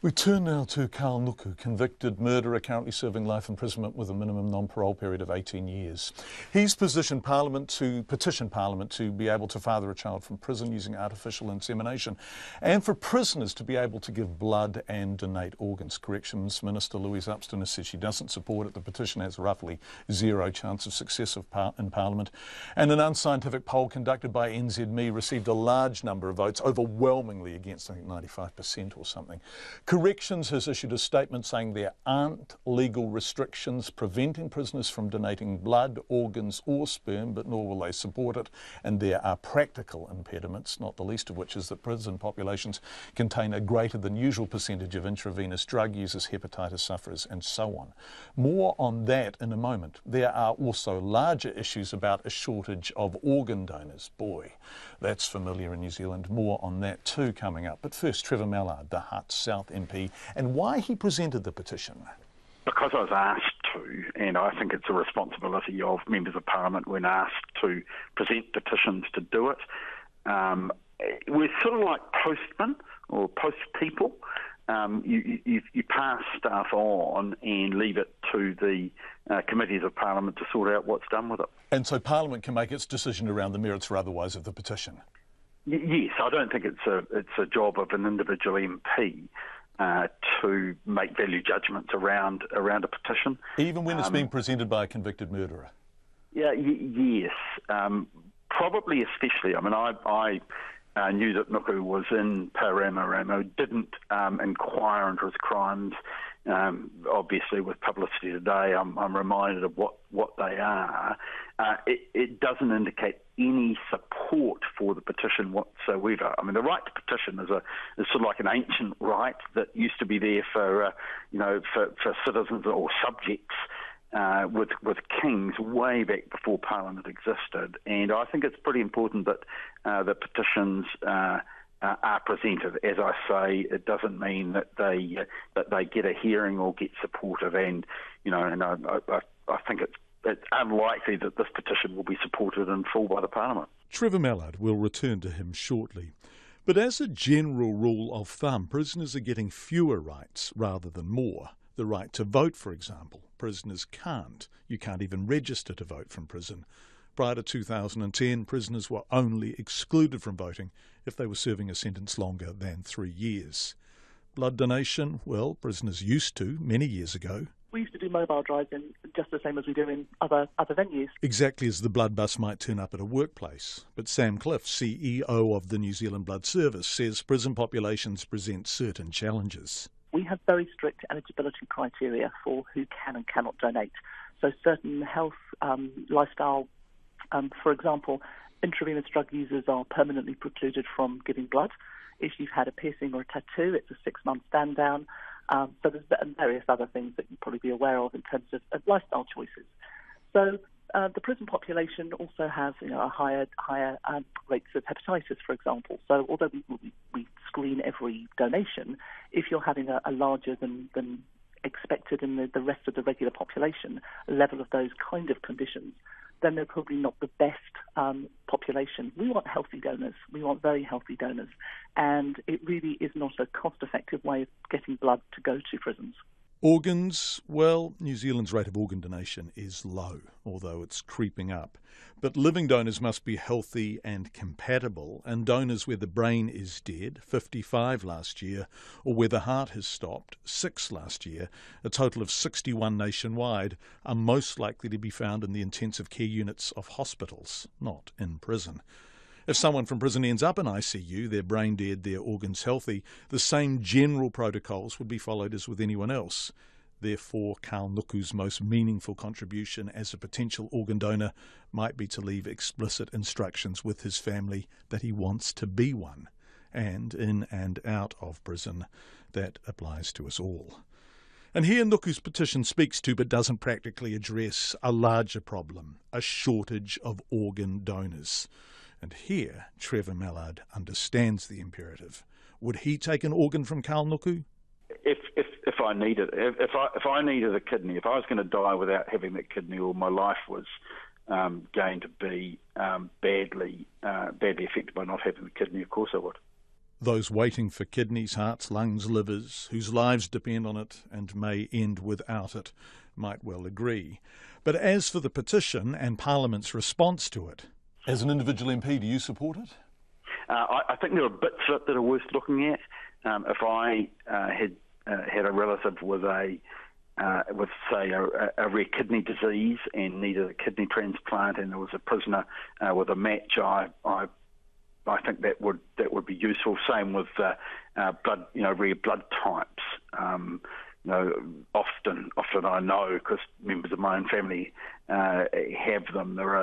We turn now to Carl Nuku, convicted murderer, currently serving life imprisonment with a minimum non-parole period of 18 years. He's petitioned Parliament to be able to father a child from prison using artificial insemination, and for prisoners to be able to give blood and donate organs. Corrections Minister Louise Upston has said she doesn't support it. The petition has roughly zero chance of success in Parliament. And an unscientific poll conducted by NZME received a large number of votes, overwhelmingly against, I think 95% or something. Corrections has issued a statement saying there aren't legal restrictions preventing prisoners from donating blood, organs or sperm, but nor will they support it. And there are practical impediments, not the least of which is that prison populations contain a greater than usual percentage of intravenous drug users, hepatitis sufferers and so on. More on that in a moment. There are also larger issues about a shortage of organ donors. Boy, that's familiar in New Zealand. More on that too coming up. But first, Trevor Mallard, the Hutt South MP, and why he presented the petition. Because I was asked to, and I think it's a responsibility of members of Parliament when asked to present petitions to do it. We're sort of like postmen or post people. You pass stuff on and leave it to the committees of Parliament to sort out what's done with it. And so Parliament can make its decision around the merits or otherwise of the petition? Yes, I don't think it's a job of an individual MP to make value judgments around a petition. Even when it's being presented by a convicted murderer? Yeah, yes. Probably especially. I mean, I knew that Nuku was in Paramoramo, didn't inquire into his crimes. Obviously, with publicity today, I'm reminded of what they are. It doesn't indicate any support for the petition whatsoever. I mean, the right to petition is sort of like an ancient right that used to be there for citizens or subjects with kings way back before Parliament existed. And I think it's pretty important that the petitions are presented. As I say, it doesn't mean that they get a hearing or get supportive. And I think it's unlikely that this petition will be supported in full by the Parliament. Trevor Mallard, will return to him shortly. But as a general rule of thumb, prisoners are getting fewer rights rather than more. The right to vote, for example. Prisoners can't. You can't even register to vote from prison. Prior to 2010, prisoners were only excluded from voting if they were serving a sentence longer than 3 years. Blood donation, well, prisoners used to many years ago. We used to do mobile drives in just the same as we do in other venues. Exactly as the blood bus might turn up at a workplace. But Sam Cliff, CEO of the New Zealand Blood Service, says prison populations present certain challenges. We have very strict eligibility criteria for who can and cannot donate. So certain health, lifestyle, for example, intravenous drug users are permanently precluded from giving blood. If you've had a piercing or a tattoo, it's a 6-month stand down. So there's various other things that you'll probably be aware of in terms of lifestyle choices. So the prison population also has a higher rates of hepatitis, for example. So although we screen every donation, if you're having a larger than expected in the rest of the regular population level of those kind of conditions, then they're probably not the best population. We want healthy donors. We want very healthy donors. And it really is not a cost-effective way of getting blood to go to prisons. Organs, well, New Zealand's rate of organ donation is low, although it's creeping up. But living donors must be healthy and compatible, and donors where the brain is dead, 55 last year, or where the heart has stopped, 6 last year, a total of 61 nationwide, are most likely to be found in the intensive care units of hospitals, not in prison. If someone from prison ends up in ICU, they're brain dead, their organs healthy, the same general protocols would be followed as with anyone else. Therefore, Carl Nuku's most meaningful contribution as a potential organ donor might be to leave explicit instructions with his family that he wants to be one. And in and out of prison, that applies to us all. And here Nuku's petition speaks to but doesn't practically address a larger problem, a shortage of organ donors. And here, Trevor Mallard understands the imperative. Would he take an organ from Carl Nuku? If I needed, if I needed a kidney, if I was going to die without having that kidney, or my life was going to be badly affected by not having the kidney, of course I would. Those waiting for kidneys, hearts, lungs, livers, whose lives depend on it and may end without it, might well agree. But as for the petition and Parliament's response to it, as an individual MP, do you support it? I think there are bits of it that are worth looking at. If I had a relative with say a rare kidney disease and needed a kidney transplant, and there was a prisoner with a match, I think that would be useful. Same with blood, rare blood types. Often I know, because members of my own family have them. There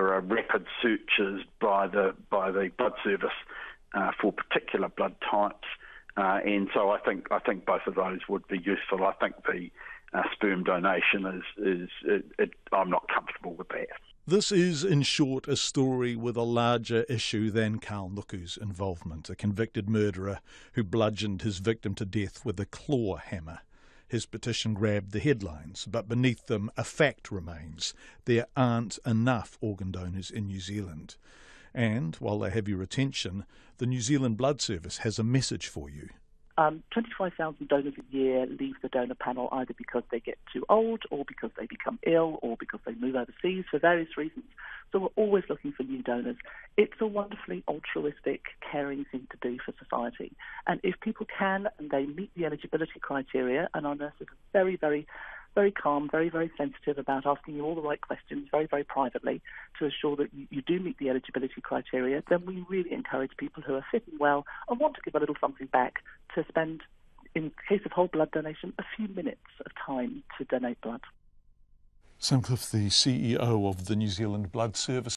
are rapid searches by the blood service for particular blood types, and so I think both of those would be useful. I think the sperm donation I'm not comfortable with that. This is, in short, a story with a larger issue than Carl Nuku's involvement, a convicted murderer who bludgeoned his victim to death with a claw hammer. His petition grabbed the headlines, but beneath them a fact remains. There aren't enough organ donors in New Zealand. And, while they have your attention, the New Zealand Blood Service has a message for you. 25,000 donors a year leave the donor panel either because they get too old or because they become ill or because they move overseas for various reasons. So we're always looking for new donors. It's a wonderfully altruistic, caring thing to do for society. And if people can and they meet the eligibility criteria, and our nurses are very, very, very calm, very, very sensitive about asking you all the right questions very, very privately to assure that you do meet the eligibility criteria, then we really encourage people who are fit and well and want to give a little something back to spend, in case of whole blood donation, a few minutes of time to donate blood. Sam Cliff, the CEO of the New Zealand Blood Service.